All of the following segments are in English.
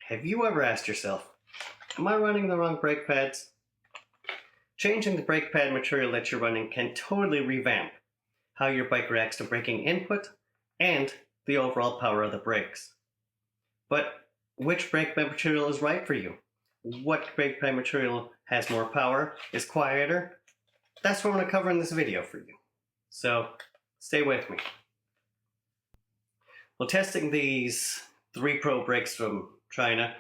Have you ever asked yourself, am I running the wrong brake pads? Changing the brake pad material that you're running can totally revamp how your bike reacts to braking input and the overall power of the brakes. But which brake pad material is right for you? What brake pad material has more power, is quieter? That's what I'm going to cover in this video for you. So stay with me. Well, testing these IIIPRO brakes from China,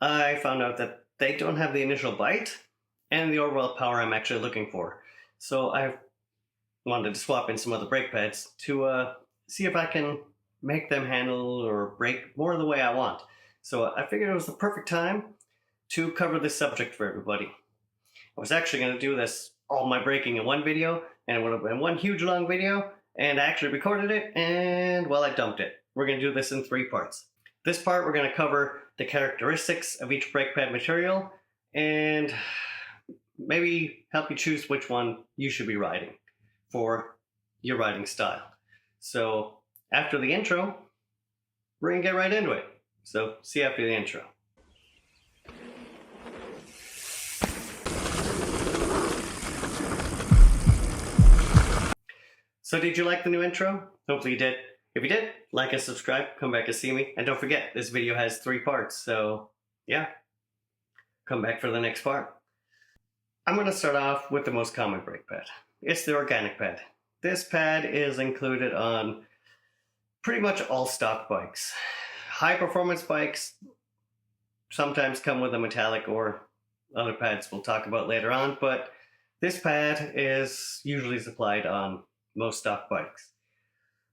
I found out that they don't have the initial bite and the overall power I'm actually looking for. So I wanted to swap in some other brake pads to see if I can make them handle or brake more the way I want. So I figured it was the perfect time to cover this subject for everybody. I was actually going to do this, all my braking in one video, and it would have been one huge long video, and I actually recorded it, and well, I dumped it. We're going to do this in 3 parts. This part, we're going to cover the characteristics of each brake pad material, and maybe help you choose which one you should be riding for your riding style. So after the intro, we're going to get right into it. So see you after the intro. So did you like the new intro? Hopefully you did. If you did, like and subscribe, come back and see me. And don't forget, this video has 3 parts, so yeah, come back for the next part. I'm going to start off with the most common brake pad. It's the organic pad. This pad is included on pretty much all stock bikes. High performance bikes sometimes come with a metallic or other pads we'll talk about later on, but this pad is usually supplied on most stock bikes.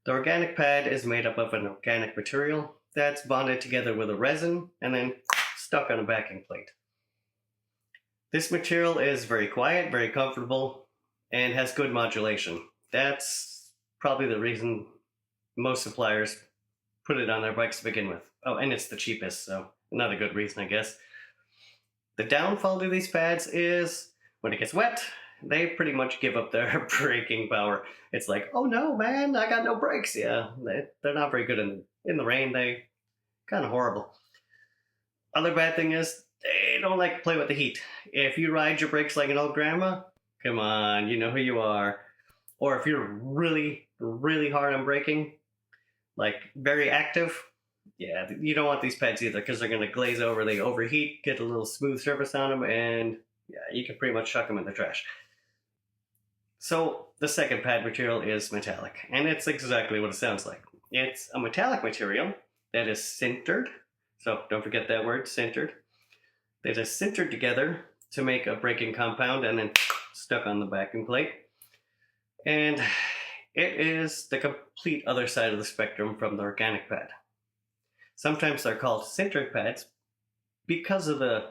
The organic pad is made up of an organic material that's bonded together with a resin and then stuck on a backing plate. This material is very quiet, very comfortable, and has good modulation. That's probably the reason most suppliers put it on their bikes to begin with. Oh, and it's the cheapest, so another good reason, I guess. The downfall to these pads is when it gets wet, they pretty much give up their braking power. It's like, oh no, man, I got no brakes. Yeah, they're not very good in the rain. They kind of horrible. Other bad thing is they don't like to play with the heat. If you ride your brakes like an old grandma, come on, you know who you are. Or if you're really, really hard on braking, like very active, yeah, you don't want these pads either because they're going to glaze over. They overheat, get a little smooth surface on them, and yeah, you can pretty much chuck them in the trash. So the second pad material is metallic, and it's exactly what it sounds like. It's a metallic material that is sintered, so don't forget that word, sintered. That is sintered together to make a braking compound and then stuck on the backing plate. And it is the complete other side of the spectrum from the organic pad. Sometimes they're called sintered pads because of the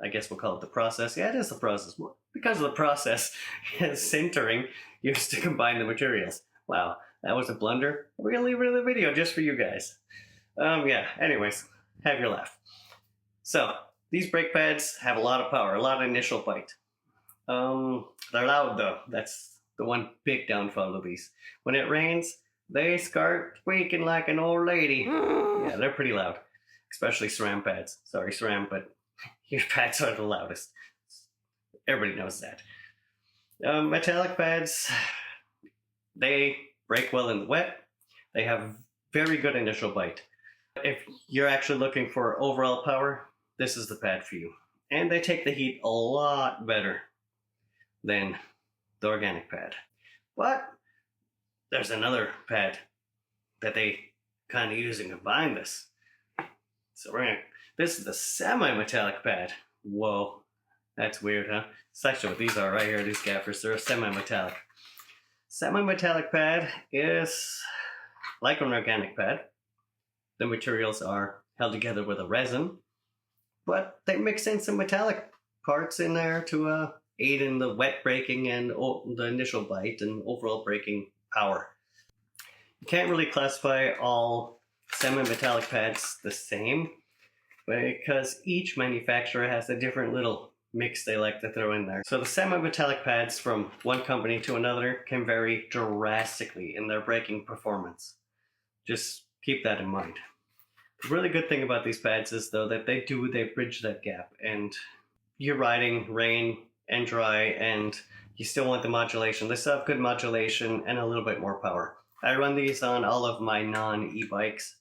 I guess we'll call it the process. Yeah, it is the process. Because of the process sintering used to combine the materials. Wow, that was a blunder. We're gonna leave it in the video just for you guys. Yeah, anyways, have your laugh. So, these brake pads have a lot of power, a lot of initial bite. They're loud though. That's the one big downfall of these. When it rains, they start squeaking like an old lady. Yeah, they're pretty loud. Especially SRAM pads. Sorry, SRAM, but your pads are the loudest. Everybody knows that. Metallic pads, they brake well in the wet. They have very good initial bite. If you're actually looking for overall power, this is the pad for you. And they take the heat a lot better than the organic pad. But there's another pad that they kind of use and combine this. So this is the semi-metallic pad. Whoa, that's weird, huh? It's actually what these are right here, these gaffers. They're a semi-metallic. Semi-metallic pad is like an organic pad. The materials are held together with a resin, but they mix in some metallic parts in there to aid in the wet braking and the initial bite and overall braking power. You can't really classify all semi-metallic pads the same because each manufacturer has a different little mix they like to throw in there. So the semi-metallic pads from one company to another can vary drastically in their braking performance. Just keep that in mind. Really good thing about these pads is though that they bridge that gap, and you're riding rain and dry and you still want the modulation. They still have good modulation and a little bit more power. I run these on all of my non-e-bikes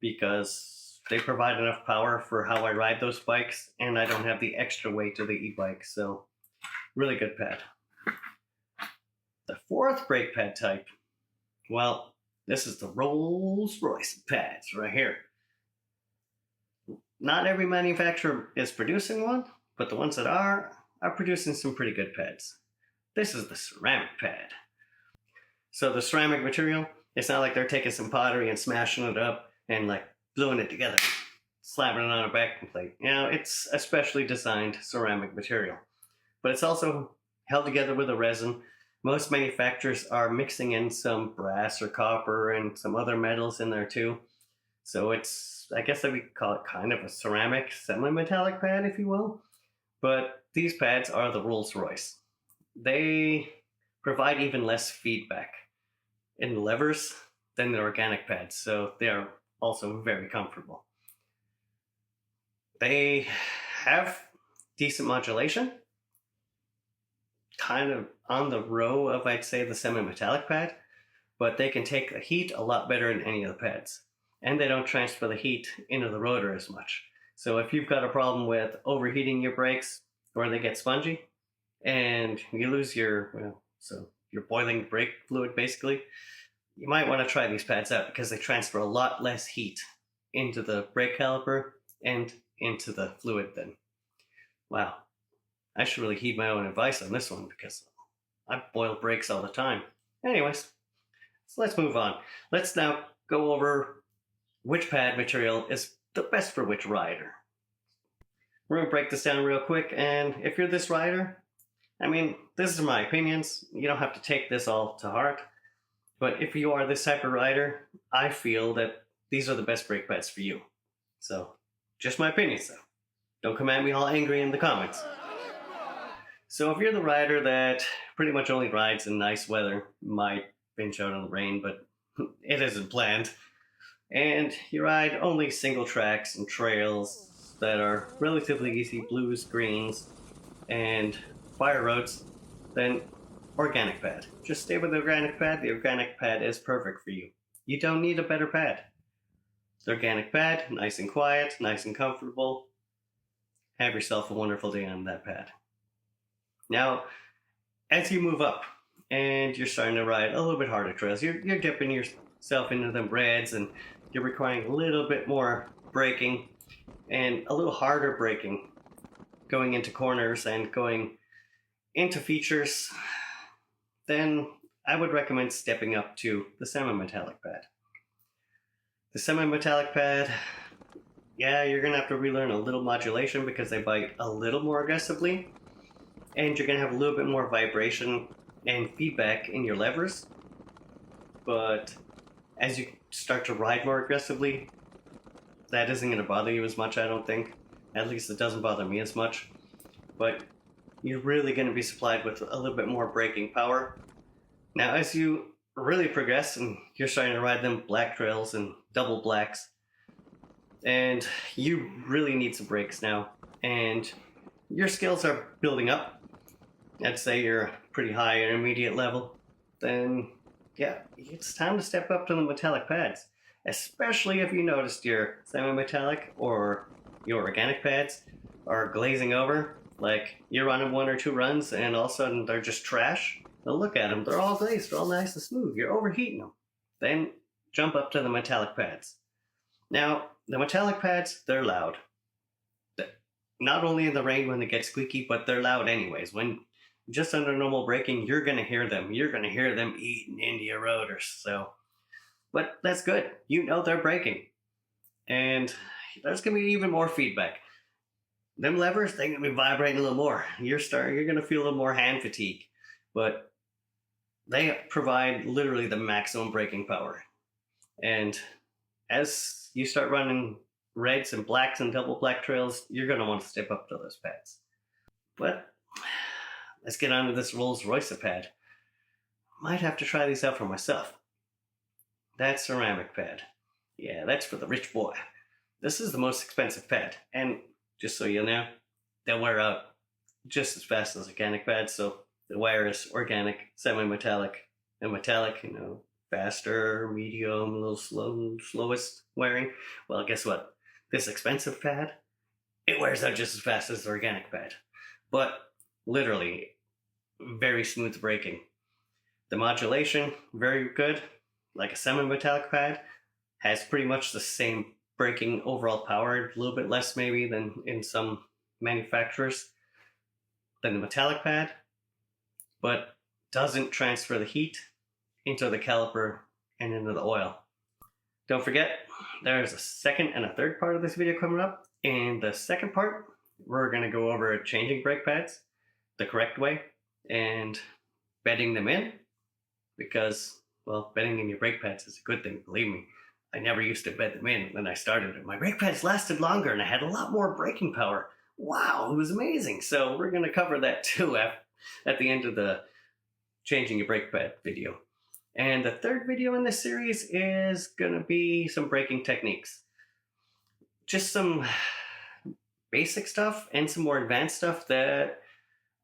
because they provide enough power for how I ride those bikes, and I don't have the extra weight of the e-bike, so really good pad. The fourth brake pad type, well, this is the Rolls-Royce pads right here. Not every manufacturer is producing one, but the ones that are producing some pretty good pads. This is the ceramic pad. So the ceramic material, it's not like they're taking some pottery and smashing it up and like gluing it together, slapping it on a backing plate. You know, it's a specially designed ceramic material. But it's also held together with a resin. Most manufacturers are mixing in some brass or copper and some other metals in there too. So it's, I guess that we call it kind of a ceramic semi-metallic pad, if you will. But these pads are the Rolls-Royce. They provide even less feedback in the levers than the organic pads, so they are also very comfortable. They have decent modulation, kind of on the row of, I'd say, the semi-metallic pad, but they can take the heat a lot better than any of the pads. And they don't transfer the heat into the rotor as much. So if you've got a problem with overheating your brakes, or they get spongy, and you lose your, well, so you're boiling brake fluid basically, you might want to try these pads out because they transfer a lot less heat into the brake caliper and into the fluid then. Wow, I should really heed my own advice on this one because I boil brakes all the time. Anyways, so let's move on. Let's now go over which pad material is the best for which rider. We're going to break this down real quick, and if you're this rider, I mean, this is my opinions. You don't have to take this all to heart. But if you are this type of rider, I feel that these are the best brake pads for you. So, just my opinions though. Don't come at me all angry in the comments. So if you're the rider that pretty much only rides in nice weather, might pinch out on the rain, but it isn't planned, and you ride only single tracks and trails that are relatively easy, blues, greens, and fire roads, then organic pad. Just stay with the organic pad. The organic pad is perfect for you. You don't need a better pad. The organic pad, nice and quiet, nice and comfortable. Have yourself a wonderful day on that pad. Now, as you move up and you're starting to ride a little bit harder trails, you're dipping yourself into them reds and you're requiring a little bit more braking and a little harder braking going into corners and going into features, then I would recommend stepping up to the semi-metallic pad. The semi-metallic pad, yeah, you're going to have to relearn a little modulation because they bite a little more aggressively, and you're going to have a little bit more vibration and feedback in your levers. But as you start to ride more aggressively, that isn't going to bother you as much, I don't think. At least it doesn't bother me as much. But you're really going to be supplied with a little bit more braking power. Now, as you really progress and you're starting to ride them black trails and double blacks, and you really need some brakes now, and your skills are building up, I'd say you're pretty high intermediate level, then yeah, it's time to step up to the metallic pads. Especially if you noticed your semi-metallic or your organic pads are glazing over, like you're running 1 or 2 runs and all of a sudden they're just trash. Now look at them, they're all glazed, they're all nice and smooth, you're overheating them. Then jump up to the metallic pads. Now, the metallic pads, they're loud. Not only in the rain when they get squeaky, but they're loud anyways. When just under normal braking, you're going to hear them. You're going to hear them eating into your rotors. So, but that's good. You know they're braking. And there's going to be even more feedback. Them levers, they're going to be vibrating a little more. You're going to feel a little more hand fatigue. But they provide literally the maximum braking power. And as you start running reds and blacks and double black trails, you're going to want to step up to those pads. But let's get on to this Rolls-Royce pad. Might have to try these out for myself. That ceramic pad. Yeah, that's for the rich boy. this is the most expensive pad. And just so you know, they'll wear out just as fast as organic pads. So the wire is organic, semi-metallic, and metallic, faster, medium, a little slow, slowest wearing. Well, guess what? This expensive pad, it wears out just as fast as the organic pad. But literally, very smooth braking. The modulation, very good. Like a semi-metallic pad, has pretty much the same braking overall power, a little bit less maybe than in some manufacturers than the metallic pad, but doesn't transfer the heat into the caliper and into the oil. Don't forget, there's a second and a third part of this video coming up. In the second part, we're going to go over changing brake pads the correct way and bedding them in, because, well, bedding in your brake pads is a good thing, believe me. I never used to bed them in when I started. My brake pads lasted longer and I had a lot more braking power. Wow, it was amazing. So we're going to cover that too at the end of the changing your brake pad video. And the third video in this series is going to be some braking techniques. Just some basic stuff and some more advanced stuff that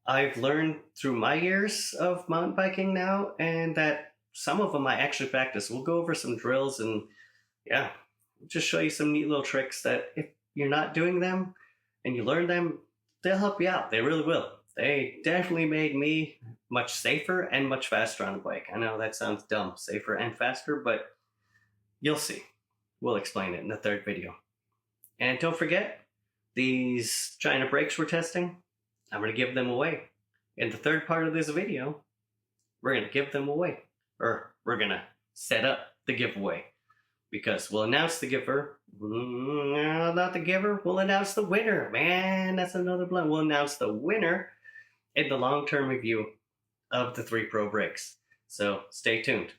I've learned through my years of mountain biking now, and that some of them I actually practice. We'll go over some drills and yeah, just show you some neat little tricks that if you're not doing them and you learn them, they'll help you out. They really will. They definitely made me much safer and much faster on a bike. I know that sounds dumb, safer and faster, but you'll see. We'll explain it in the third video. And don't forget, these China brakes we're testing, I'm going to give them away. In the third part of this video, we're going to give them away. Or we're going to set up the giveaway. Because we'll announce the giver. Not the giver. We'll announce the winner. Man, that's another blunt. We'll announce the winner in the long-term review of the IIIPRO brakes. So stay tuned.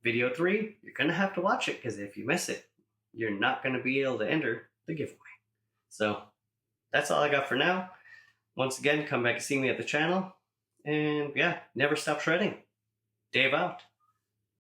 Video 3, you're going to have to watch it, because if you miss it, you're not going to be able to enter the giveaway. So that's all I got for now. Once again, come back and see me at the channel. And yeah, never stop shredding. Dave out.